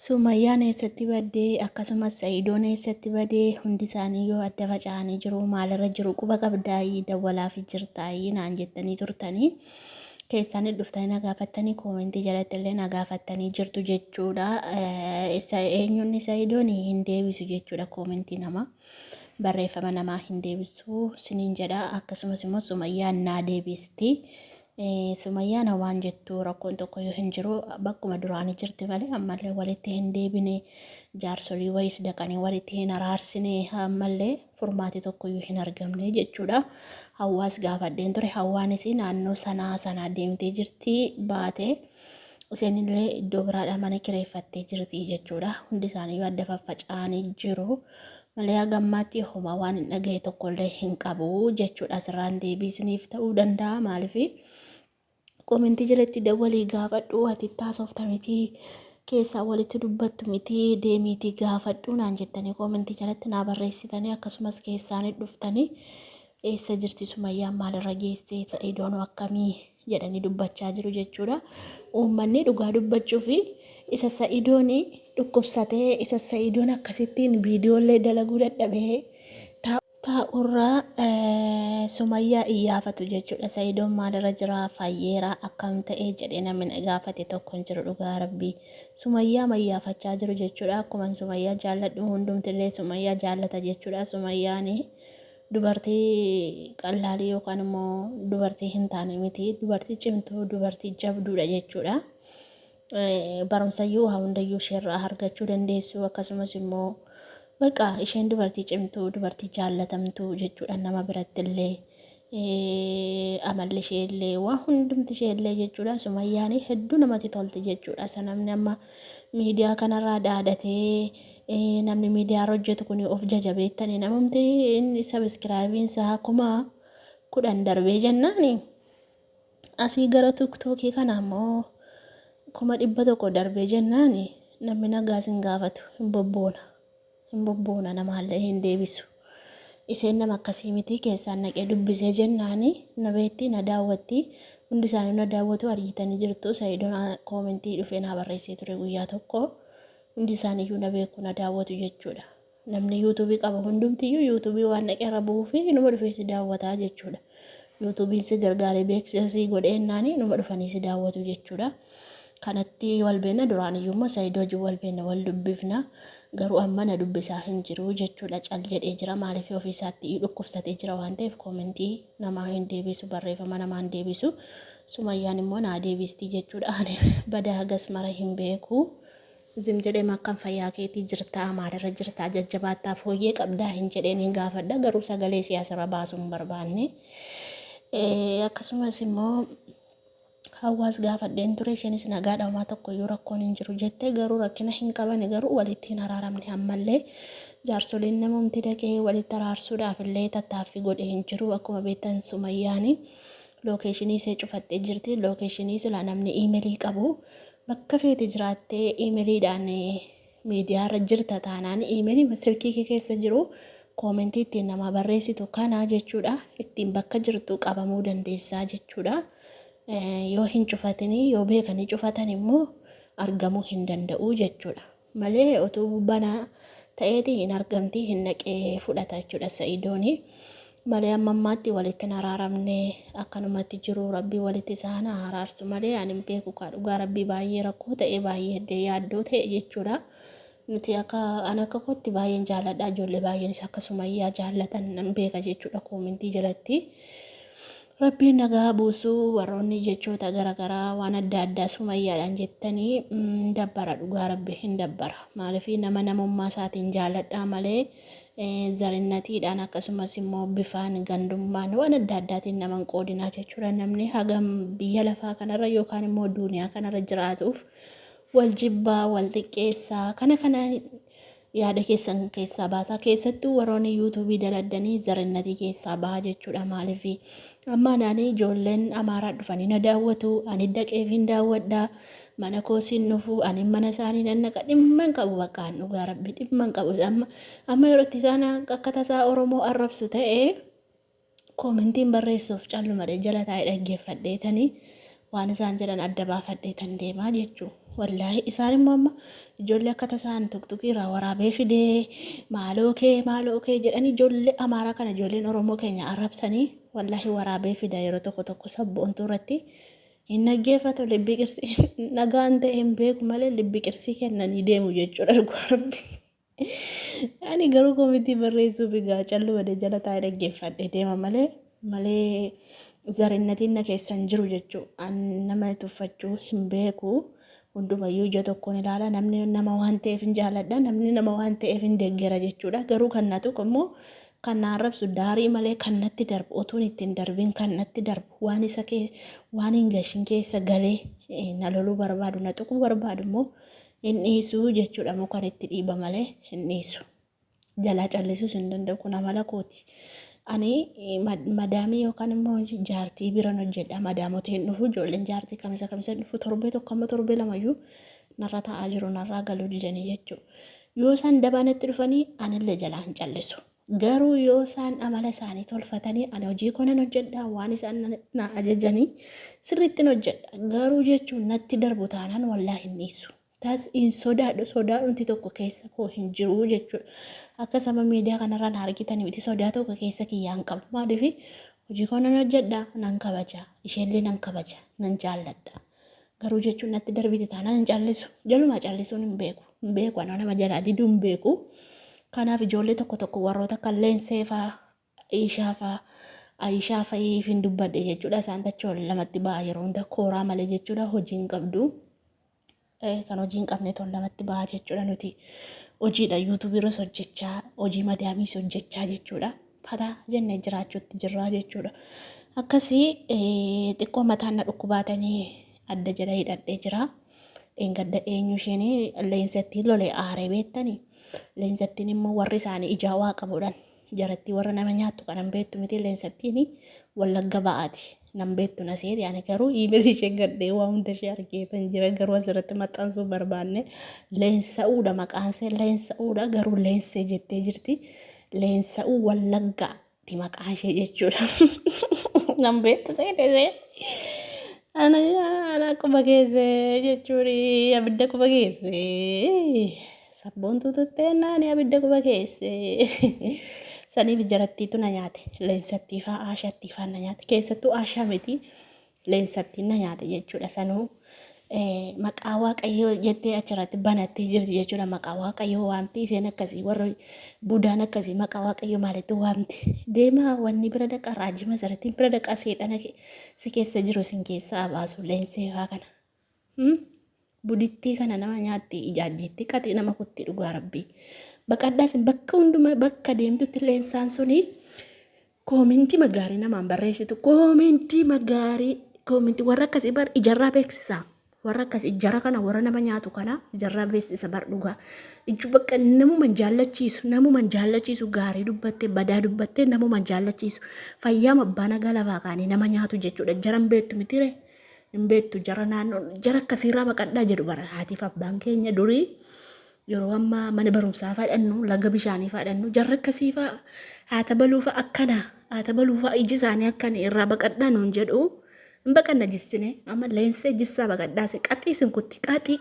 Sumayyaan eessatti baddee akkasumas Sa'idoon eessatti badee hundi isaanii yoo adda faca'anii jiru maalirra jiru quba qabdaayii dawwalaaf jirtaayii naan jettanii turtanii keessanii dhuftanii na gaafattanii koomentii jalatti illee na gaafattanii jirtu jechuudha. Eenyuun Sa'idoon hin deebisu jechuudha koomentii nama barreeffama namaa hin deebisu siniin jedha akkasumas immoo Sumayyaan naa deebisti. Sumayyaan waan jettu rakkoon tokko yoo hin jiru bakkuma duraanii jirti malee ammallee walitti hin deebine jaarsolii wayis dhaqanii walitti hin araarsine ammallee furmaati tokko yoo hin argamne jechuudha. Hawaas gaafadheen ture hawaanis naannoo sanaa deemtee jirti baate isheenillee iddoo biraadhaa mana kireeffattee jirti jechuudha. Hundi isaanii adda faffaca'anii jiru. Malee hagammaatti homa waan hin dhagaye tokkollee hin qabu jechuudha. Asirraan deebisniif ta'uu danda'a maaliif koomentii jalatti dawwalii gaafadhu ati taasofta miti keessaa walitti dubbattu miti deemiitii gaafadhu naan jettanii koomentii jalatti naa barreessitanii akkasumas keessaanii dhuftanii eessa jirti Sumayyaan maalirra geessee Sa'idoon akkamii jedhanii dubbachaa jiru jechuudha. Uummanni dhugaa dubbachuu fi isa Sa'idoon dhukkubsatee isa Sa'idoon akkasittiin viidiyoolee dalaguu dadhabee taa'urraa Sumayyaa iyyaafatu jechuudha. Sa'idoon maalirra jira fayyeera akkam ta'ee jedhee namni gaafate tokko hin jiru dhugaa rabbii. Sumayyaa mayyaafachaa jiru jechuudha. Akkuma Sumayyaa jaalladhu hundumtillee Sumayyaa jaallata jechuudha. Sumayyaan dubartii qallaalii yookaan immoo dubartii hin taane miti. Dubartii cimtuu dubartii jabduudha jechuudha. Barumsayyuu hundayyuu isheerraa argachuu dandeessu akkasumas immoo bakka isheen dubartii cimtuu dubartii jaallatamtuu jechuudha nama birattillee amalli isheellee waan hundumti isheellee jechuudha. Sumayyaan hedduu namatti tolti jechuudha. Namni amma miidiyaa kanarraa dhaadatee namni miidiyaa hojjetu kun of jajabeettanii namumti sabiskiraabiinsaa 10,000 darbee jennaani asii gara tiktookii kana ammoo 100,000 darbee jennaani namni nagaas hin gaafatu hin bobboona namaallee hin deebisu. Isheen nama akkasii miti keessaan naqee dubbisee jennaani na beetti na daawwatti hundi isaanii na daawwatu argitanii jirtu. Sa'idoon koomentii dhufee na barreessee ture guyyaa tokko hundi isaaniiyyuu na beeku na daawwatu jechuudha. Namni yuutuubii qaba hundumtiyyuu yuutuubii waan naqeerra bu'uu fi numa dhufee si daawwataa jechuudha. Yuutuubiin si gargaaree beeksisii godheennaani numa dhufanii si daawwatu jechuudha. Kanatti walbeena duraaniyyuu immoo Sa'idoo wajjin walbeena wal dubbifna garuu amma na dubbisaa hin jiru jechuudha. Cal jedhee jira maaliif ofiisaatti dhukkubsatee jira waan ta'eef koomentii namaa hin deebisu barreeffama namaa hin deebisu. Sumayyaan immoo naa deebistii jechuudha. Ani badaa hagas mara hin beeku. Zim jedhee makkan fayyaa keetii jirtaa maalirra jirtaa jajjabaattaa fooyyee qabdaa hin jedheen hin gaafadha garuu sagalee siyaasarra baasuu hin barbaanne. Akkasumas immoo hawaas gaafadheen ture isheenis nagaadha homaa tokkoyyuu rakkoon hin jiru jettee garuu rakkina hin qaban garuu walitti hin araaramne ammallee jaarsoliin namumti dhaqee walitti araarsuudhaaf illee tattaaffii godhee hin jiru. Akkuma beektan Sumayyaan lookeeshinii ishee cufattee jirti. Lookeeshinii sila namni iimeelii qabu bakka feete jiraattee iimeeliidhaan miidiyaarra jirta taanaan iimeelii silkii keessa jiru koomentii ittiin nama barreessitu kana jechuudha. Ittiin bakka jirtu qabamuu dandeessaa jechuudha. Yoo hin cufatanii yoo beekanii cufatan immoo argamuu hin danda'u jechuudha. Malee utuu banaa ta'eeti hin argamti hin naqee fudhata jechuudha Sa'idoon. Malee ammaatti walitti hin araaramne akkanumatti jiru rabbii walitti isaan araarsu malee ani hin beeku dhugaa rabbii baay'ee rakkoo ta'e baay'ee yaaddoo ta'e jechuudha. Nuti akka kootti baay'een jaalladha ijoollee baay'eenis akka Sumayyaa jaallatan nan beeka jechuudha koomentii jalatti. Rabbiin nagaa buusuu warroonni jechoota garaagaraa waan adda addaa Sumayyaadhaan jettanii dabbara dhugaa rabbi hin dabbara. Maaliif nama namummaa isaatiin jaalladhaa malee zarinnatiidhaan akkasumas immoo bifaan gandummaan waan adda addaatiin naman qoodinaa jechuudha. Namni hagam biyya lafaa kanarra yookaan immoo duuniyaa kanarra jiraatuuf wal jibbaa wal xiqqeessaa kana yaada keessan keessaa baasaa keessattuu warroonni yuutuubii daladdanii zarinnatii keessaa bahaa jechuudha. Maaliif amma naani ijoolleen amaaraa dhufanii na daawwatu ani dhaqeef hin daawwadhaa mana koosiin dhufu ani mana isaanii nannaqa dhimma hin qabu bakka dhugaa rabbi dhimma hin qabu. Amma yeroo itti isaan akka tasaa Oromoo arrabsu ta'ee koomentiin barreessuuf callumadhe jala taa'ee dhaggeeffadheetanii waan isaan jedhan adda baafadheetan deemaa jechuudha. Wallaahi isaan immoo amma ijoollee akka tasaan tuqtuqiirraa waraabee fidee maaloo kee jedhanii ijoollee amaaraa kana ijoolleen oromoo keenya arrabsanii wallaahi waraabee fida yeroo tokko sabboontuu irratti hin dhaggeeffatu libbi qirsii nagaan ta'e hin beeku malee libbi qirsii kennanii deemu jechuudha dhugaarabbi. Ani garuu koomitii barreessuuf egaa callu wade jala taa'ee dhaggeeffadhe deema malee zarinnatiin na keessan jiru jechuudha. Nama tuffachuu hin beeku. Hundumayyuu ija tokkoon ilaala namni nama waan ta'eef hin jaalladha namni nama waan ta'eef hin deeggera jechuudha. Garuu kan na tokko immoo kan na arrabsu daarii malee kan natti darbu otuun ittiin darbiin kan natti darbu waan hin gashin keessa galee na loluu barbaadu na tuquu barbaadu immoo hin dhiisu jechuudha. Moo kan itti dhiiba malee hin dhiisu. Jalaa callisuus hin danda'u kun amala kooti. Ani madaamii yookaan immoo jaartii biran hojjedha. Madaamoota hin dhufu ijoolleen jaartii kamisa dhufu torbee tokko amma torbee lamayyuu narra taa'aa jiru narraa galuu didanii jechuudha. Yoo isaan dabaanatti dhufanii anillee jalaa hin callisu. Garuu yoo isaan amala isaanii tolfatanii ani hojii konan hojjedha waan isaan na ajajanii sirriitti hojjedha. Garuu jechuun natti darbu taanaan wallaa hin dhiisu. Tas hin sodaadhu tokko keessa koo hin jiru jechuudha. Akka sama miidiyaa kanarraan argitanii miti sodaa tokko keessa kiyyaan qabu. Maaliif hojii konan hojjedha nan kabaja isheellee nan kabaja nan jaalladha. Garuu jechuun natti darbiti taanaan hin callisu. Jaluma callisuun hin beeku anoo nama jalaa diduu hin beeku. Kanaaf ijoollee tokko warroota kan Leensee fa'aa Aishaa fa'iif hin dubbadhe jechuudha. Isaan tachoo lamatti ba'a yeroo hunda kooraa malee jechuudha hojiin qabdu. Kan hojiin qabne toon lamatti ba'a jechuudha nuti hojiidha yuutuubiirras hojjechaa hojii madaamiis hojjechaa jechuudha. Fataa jennee jiraachuutti jirraa jechuudha. Akkasii xiqqoo mataan na dhukkubaatanii adda jala hidhadhee jira. Gadda eenyu isheen Leensattiin lolee aaree beektanii. Leensattiin immoo warri isaanii ijaa waa qabuudhaan jaratti warra nama nyaattu kanan beektu miti Leensattiin Wallagga ba'aati. Nan beektu na seeti ani garuu iimeelii ishee gadhee waa hunda ishee argeetan jira garuu asirratti maxxansuu barbaanne Leensa'uudha maqaansee Leensa'uudha garuu Leensee jettee jirti. Leensa'uu Wallaggaatti maqaan ishee jechuudha. Nan beektu seetee. Ana quba keessee jechuudha abidda quba keessee sabboontuu tutteennaani abidda quba keessee saniif jarattiitu na nyaate Leensattii fa'aa Aashaattii fa'aa na nyaate keessattuu Aashaa miti Leensattiin na nyaate jechuudha. Sanuu maqaa waaqayyoo jettee achirratti banattee jirti jechuudha. Maqaa waaqayyoo waamti isheen akkasii warra budaan akkasii maqaa waaqayyoo maalitti waamti deemaa wanni bira dhaqaa raajii masaratiin bira dhaqaa seexana si keessa jiru sin keessaa baasu Leensee fa'aa kana. Budittii kana nama nyaatti ijaajjeetti qaxii nama kutti dhugaa rabbii. Baqadhaas bakka hundumaa bakka deemtutti Leensaan suni koomintii magaarii namaan barreessitu koomintii warra akkasii bar ijarraa beeksisa. Warra akkasii ijara kana warra nama nyaatu kana ijarraa beeksisa bar dhugaa. Ijju bakka namuman jaallachiisu gaarii dubbattee badaa dubbattee namuman jaallachiisu fayyaa abbaan galabaa kaanii nama nyaatu jechuudha. Jaran beektu mitire hin beektu jara naannoo jara akkasiirraa baqadhaa jedhu bara haatiif abbaan keenya durii yeroo ammaa mana barumsaa fadhannu laga bishaanii fadhannu jarra akkasii fa'a haata baluufa akkana haata baluufa iji isaanii akkana irraa baqadhaa nuun jedhu hin baqanna jissine amma Leensee jissaa baqadhaase qaxii sin kutti qaxii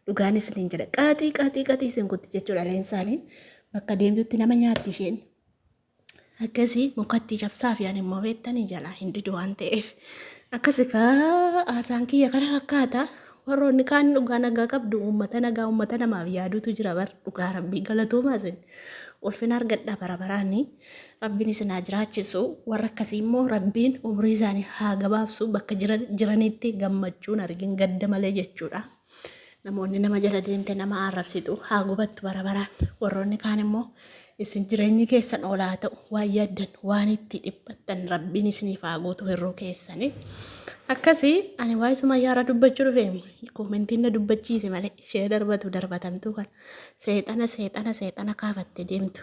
dhugaanis niin jedha qaxii sin kutti jechuudha. Leensaanii bakka deemtutti nama nyaatti isheen akkasii mukatti cabsaa fi ani immoo beektanii jalaa hin didu waan ta'eef akkasii haasaan kiyya kana fakkaata. Warroonni kaan dhugaa nagaa qabdu uummata namaaf yaaduutu jira bar dhugaa rabbii galatoomaa isin ulfina argadhaa barabaraani rabbiin isin haa jiraachisu. Warra akkasii immoo rabbiin umrii isaanii haa gabaabsu bakka jiranitti gammachuun argin gadda malee jechuudha. Namoonni nama jala deemte nama arrabsitu haa gubattu barabaraan. Warroonni kaan immoo isin jireenyi keessan oolaa ta'u waan yaaddan waan itti dhiphattan rabbiin isiniif haa guutu hirruu keessanii. Akkasii ani waa'ee suma yaara dubbachuu dhufeemu koomentiin na dubbachiise malee ishee darbatamtu kan seexana kaafattee deemtu.